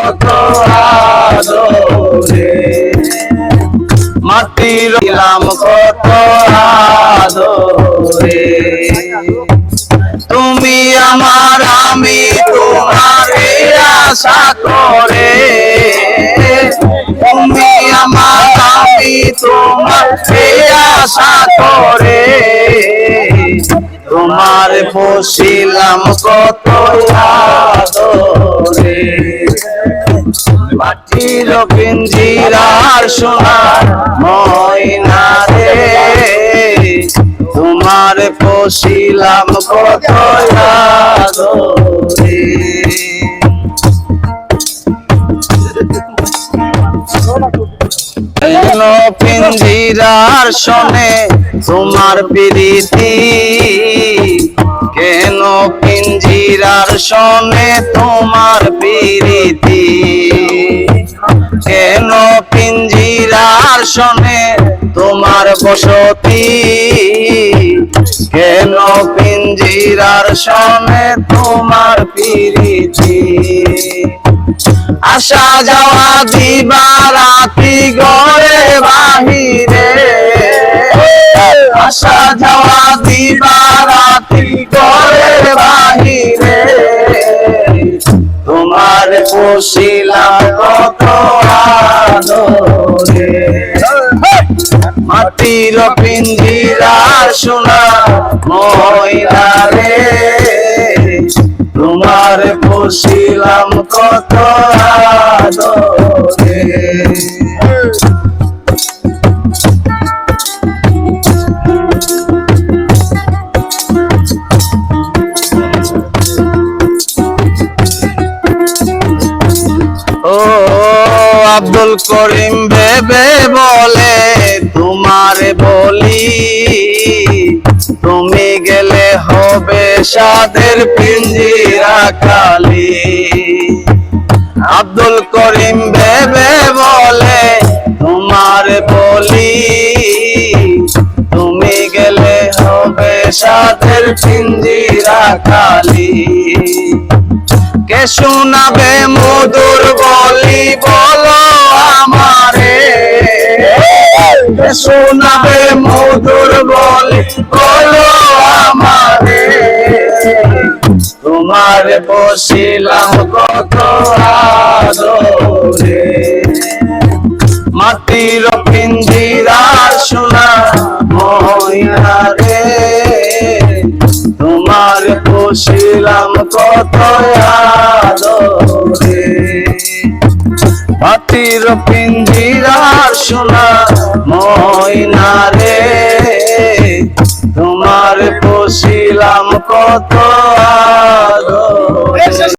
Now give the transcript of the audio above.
কত আদরে, মাটির দিলাম কত আদরে। তুমি আমার আমি তোমার আশা করে, তুমি আমার আমি তোমার আশা করে, তোমার বসিলাম কত আদরে। মাটির পিঞ্জিরার সোনার ময়না রে, তোমার বসিলাম কত আদরে। পিঞ্জিরার শোনে তোমার প্রীতি, কেন পিঞ্জিরার শোনে তোমার প্রীতি, কেন পিঞ্জিরার শোনে তোমার বসতি, কেন পিঞ্জিরার শোনে তোমার প্রীতি। আসা যাওয়া দিবা রাতি ঘরে বাহিরে, আসা যাওয়া দিবা রাতি ঘরে বাহিরে, তোমার বসিলাম কত আদরে। মাটির পিঞ্জিরার সোনা ময়না রে, তোমার বসিলাম কত আদরে। ও আব্দুল করিম ভেবে বলে তোমার বলি, তুমি গেলে হবে সাদের পিঞ্জিরা খালি। আব্দুল করিম ভেবে বলে তোমার বলি, তুমি গেলে হবে সাদের পিঞ্জিরা খালি। কে শোনাবে মধুর বলি বলো আমারে, কে শোনাবে মধুর বলি বলো আমারে, তোমার বসিলাম কত আদরে। মাটির পিঞ্জিরার সোনা ময়না রে, তোমার বসিলাম কত আদরে। মাটির পিঞ্জিরার সোনা ময়না রে, তোমার বসিলাম কত